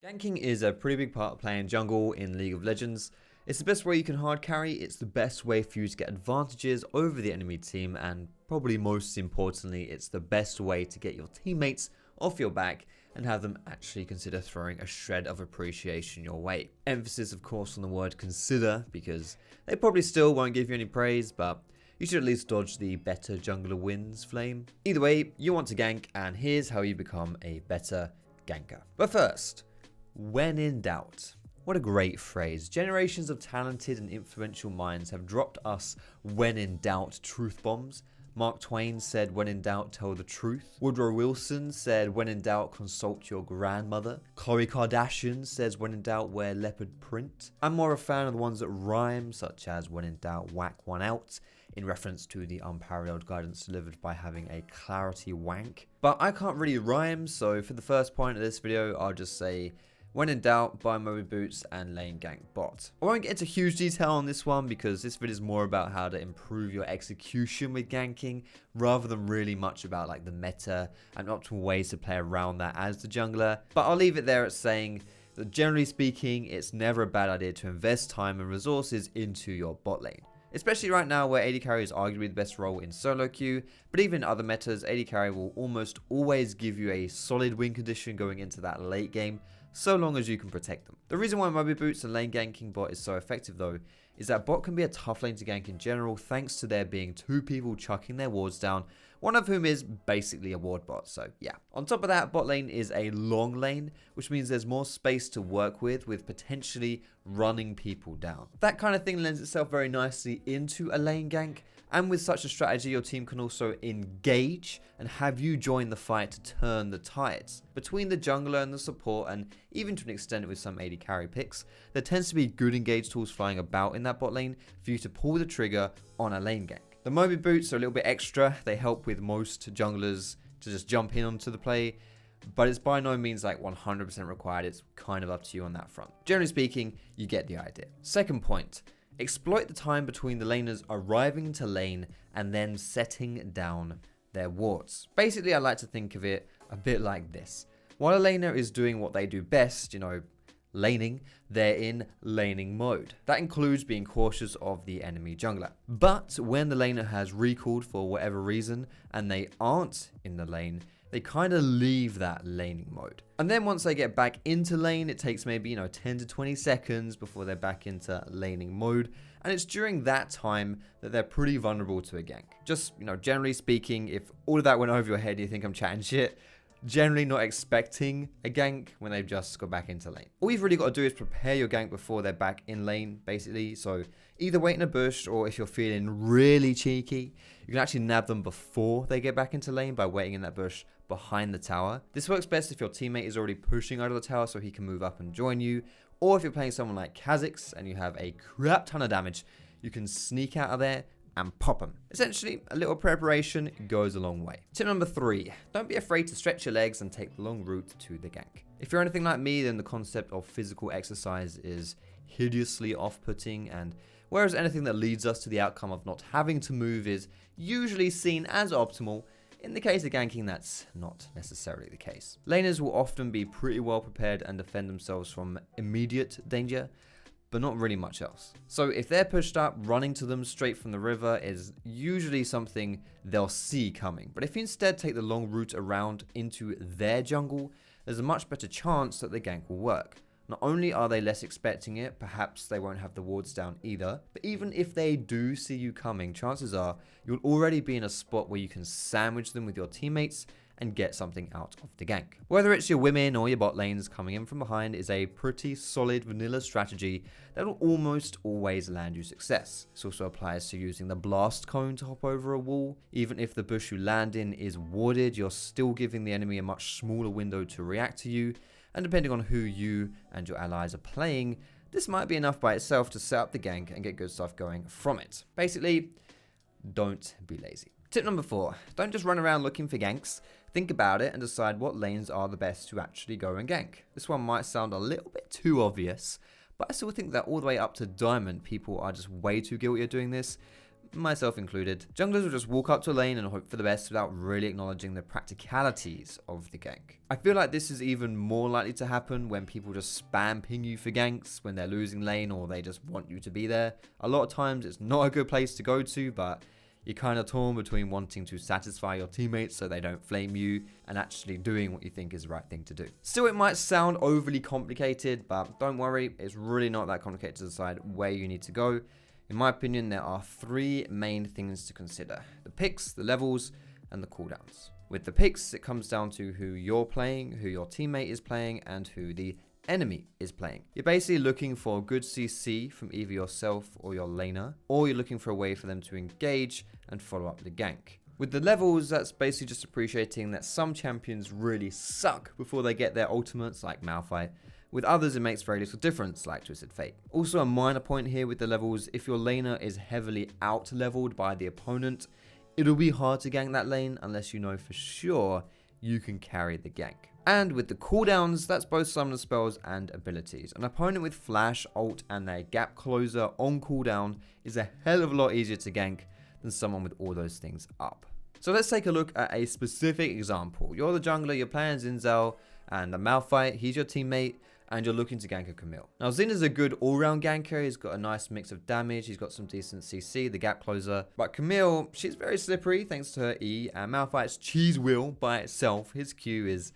Ganking is a pretty big part of playing jungle in League of Legends. It's the best way you can hard carry, it's the best way for you to get advantages over the enemy team, and probably most importantly, it's the best way to get your teammates off your back and have them actually consider throwing a shred of appreciation your way. Emphasis of course on the word consider, because they probably still won't give you any praise, but you should at least dodge the better jungler wins flame. Either way, you want to gank, and here's how you become a better ganker. But first, when in doubt. What a great phrase. Generations of talented and influential minds have dropped us when in doubt truth bombs. Mark Twain said, when in doubt, tell the truth. Woodrow Wilson said, when in doubt, consult your grandmother. Khloe Kardashian says, when in doubt, wear leopard print. I'm more a fan of the ones that rhyme, such as when in doubt, whack one out, in reference to the unparalleled guidance delivered by having a clarity wank. But I can't really rhyme, so for the first point of this video, I'll just say, when in doubt, buy MOBI boots and lane gank bot. I won't get into huge detail on this one because this video is more about how to improve your execution with ganking rather than really much about like the meta and optimal ways to play around that as the jungler. But I'll leave it there at saying that generally speaking, it's never a bad idea to invest time and resources into your bot lane. Especially right now where AD carry is arguably the best role in solo queue, but even in other metas, AD carry will almost always give you a solid win condition going into that late game, so long as you can protect them. The reason why MOBI boots and lane ganking bot is so effective though, is that bot can be a tough lane to gank in general thanks to there being two people chucking their wards down, one of whom is basically a ward bot, so yeah. On top of that, bot lane is a long lane, which means there's more space to work with potentially running people down. That kind of thing lends itself very nicely into a lane gank, and with such a strategy, your team can also engage and have you join the fight to turn the tides. Between the jungler and the support, and even to an extent with some AD carry picks, there tends to be good engage tools flying about in that bot lane for you to pull the trigger on a lane gank. The MOBI boots are a little bit extra. They help with most junglers to just jump in onto the play, but it's by no means like 100% required. It's kind of up to you on that front. Generally speaking, you get the idea. Second point, exploit the time between the laners arriving into lane and then setting down their wards. Basically, I like to think of it a bit like this. While a laner is doing what they do best, laning, they're in laning mode. That includes being cautious of the enemy jungler. But when the laner has recalled for whatever reason and they aren't in the lane, they kind of leave that laning mode. And then once they get back into lane, it takes maybe 10 to 20 seconds before they're back into laning mode. And it's during that time that they're pretty vulnerable to a gank. Just, generally speaking, if all of that went over your head, you think I'm chatting shit, generally not expecting a gank when they've just got back into lane. All you've really got to do is prepare your gank before they're back in lane, basically. So either wait in a bush, or if you're feeling really cheeky, you can actually nab them before they get back into lane by waiting in that bush behind the tower. This works best if your teammate is already pushing out of the tower so he can move up and join you, or if you're playing someone like Kha'Zix and you have a crap ton of damage, you can sneak out of there and pop them. Essentially, a little preparation goes a long way. Tip number 3, don't be afraid to stretch your legs and take the long route to the gank. If you're anything like me, then the concept of physical exercise is hideously off-putting, and whereas anything that leads us to the outcome of not having to move is usually seen as optimal, in the case of ganking, that's not necessarily the case. Laners will often be pretty well prepared and defend themselves from immediate danger, but not really much else. So if they're pushed up, running to them straight from the river is usually something they'll see coming. But if you instead take the long route around into their jungle, there's a much better chance that the gank will work. Not only are they less expecting it, perhaps they won't have the wards down either, but even if they do see you coming, chances are you'll already be in a spot where you can sandwich them with your teammates and get something out of the gank. Whether it's your women or your bot lanes, coming in from behind is a pretty solid vanilla strategy that will almost always land you success. This also applies to using the blast cone to hop over a wall. Even if the bush you land in is warded, you're still giving the enemy a much smaller window to react to you, and depending on who you and your allies are playing, this might be enough by itself to set up the gank and get good stuff going from it. Basically, don't be lazy. Tip number 4, don't just run around looking for ganks. Think about it and decide what lanes are the best to actually go and gank. This one might sound a little bit too obvious, but I still think that all the way up to Diamond, people are just way too guilty of doing this. myself included, junglers will just walk up to a lane and hope for the best without really acknowledging the practicalities of the gank. I feel like this is even more likely to happen when people just spam ping you for ganks when they're losing lane or they just want you to be there. A lot of times it's not a good place to go to, but you're kind of torn between wanting to satisfy your teammates so they don't flame you and actually doing what you think is the right thing to do. Still, it might sound overly complicated, but don't worry, it's really not that complicated to decide where you need to go. In my opinion, there are 3 main things to consider: the picks, the levels, and the cooldowns. With the picks, it comes down to who you're playing, who your teammate is playing, and who the enemy is playing. You're basically looking for a good CC from either yourself or your laner, or you're looking for a way for them to engage and follow up the gank. With the levels, that's basically just appreciating that some champions really suck before they get their ultimates, like Malphite. With others, it makes very little difference, like Twisted Fate. Also, a minor point here with the levels: if your laner is heavily out-leveled by the opponent, it'll be hard to gank that lane unless you know for sure you can carry the gank. And with the cooldowns, that's both summoner spells and abilities. An opponent with flash, ult, and their gap closer on cooldown is a hell of a lot easier to gank than someone with all those things up. So let's take a look at a specific example. You're the jungler, you're playing Zinzal, and the Malphite, he's your teammate, and you're looking to gank a Camille. Now, Zin is a good all-round ganker. He's got a nice mix of damage. He's got some decent CC, the gap closer. But Camille, she's very slippery thanks to her E, and Malphite's cheese wheel by itself, his Q is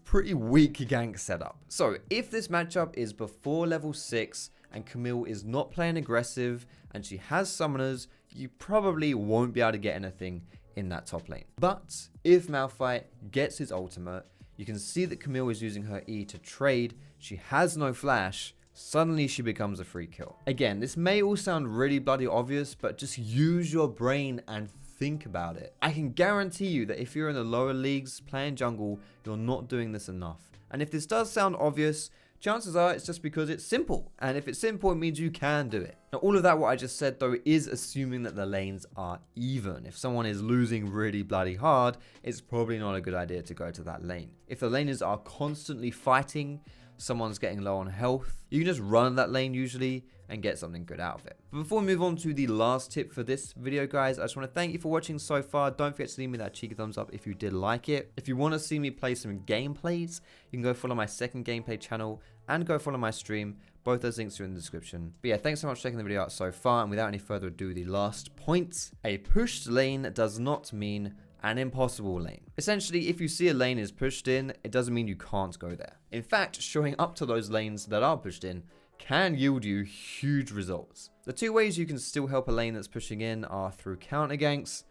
pretty weak gank setup. So if this matchup is before level 6 and Camille is not playing aggressive and she has summoners, you probably won't be able to get anything in that top lane. But if Malphite gets his ultimate, you can see that Camille is using her E to trade. She has no flash. Suddenly she becomes a free kill. Again, this may all sound really bloody obvious, but just use your brain and think about it. I can guarantee you that if you're in the lower leagues playing jungle, you're not doing this enough. And if this does sound obvious, chances are it's just because it's simple. And if it's simple, it means you can do it. Now, all of that, what I just said though, is assuming that the lanes are even. If someone is losing really bloody hard, it's probably not a good idea to go to that lane. If the laners are constantly fighting, someone's getting low on health, you can just run that lane usually and get something good out of it. But before we move on to the last tip for this video, guys, I just want to thank you for watching so far. Don't forget to leave me that cheeky thumbs up if you did like it. If you want to see me play some gameplays, you can go follow my second gameplay channel and go follow my stream. Both those links are in the description. But yeah, thanks so much for checking the video out so far. And without any further ado, the last point: a pushed lane does not mean an impossible lane. Essentially, if you see a lane is pushed in, it doesn't mean you can't go there. In fact, showing up to those lanes that are pushed in can yield you huge results. The 2 ways you can still help a lane that's pushing in are through counter ganks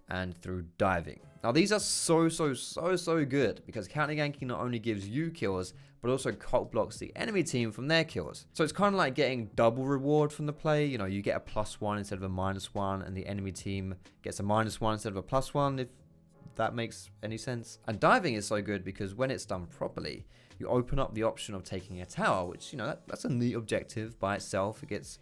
and through diving. Now, these are so good because counter ganking not only gives you kills, but also cult blocks the enemy team from their kills. So it's kind of like getting double reward from the play. You know, you get a +1 instead of a -1, and the enemy team gets a -1 instead of a +1, if that makes any sense. And diving is so good because when it's done properly, you open up the option of taking a tower, which, you know, that's a neat objective by itself. It gets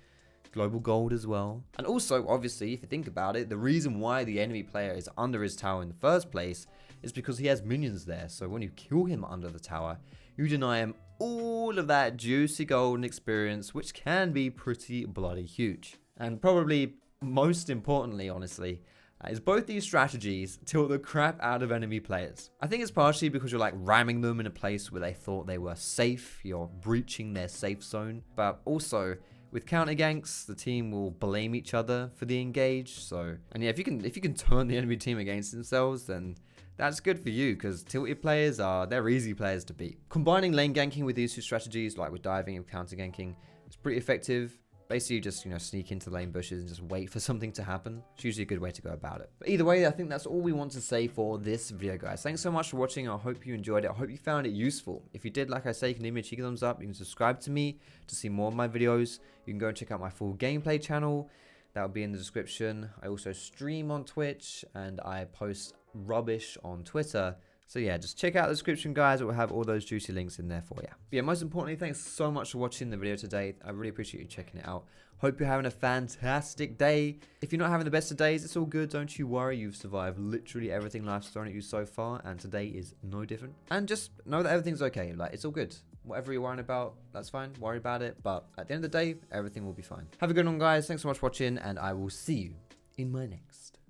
global gold as well. And also, obviously, if you think about it, the reason why the enemy player is under his tower in the first place is because he has minions there. So when you kill him under the tower, you deny him all of that juicy golden experience, which can be pretty bloody huge. And probably most importantly, honestly, is both these strategies tilt the crap out of enemy players. I think it's partially because you're like ramming them in a place where they thought they were safe, you're breaching their safe zone, but also with counter ganks, the team will blame each other for the engage. So, and yeah, if you can turn the enemy team against themselves, then that's good for you because tilted players they're easy players to beat. Combining lane ganking with these 2 strategies, like with diving and counter ganking, is pretty effective. Basically, you just, sneak into lane bushes and just wait for something to happen. It's usually a good way to go about it. But either way, I think that's all we want to say for this video, guys. Thanks so much for watching. I hope you enjoyed it. I hope you found it useful. If you did, like I say, you can leave me a cheeky thumbs up. You can subscribe to me to see more of my videos. You can go and check out my full gameplay channel. That will be in the description. I also stream on Twitch and I post rubbish on Twitter. So yeah, just check out the description, guys. It will have all those juicy links in there for you. But yeah, most importantly, thanks so much for watching the video today. I really appreciate you checking it out. Hope you're having a fantastic day. If you're not having the best of days, it's all good. Don't you worry. You've survived literally everything life's thrown at you so far, and today is no different. And just know that everything's okay. Like, it's all good. Whatever you're worrying about, that's fine. Worry about it. But at the end of the day, everything will be fine. Have a good one, guys. Thanks so much for watching, and I will see you in my next.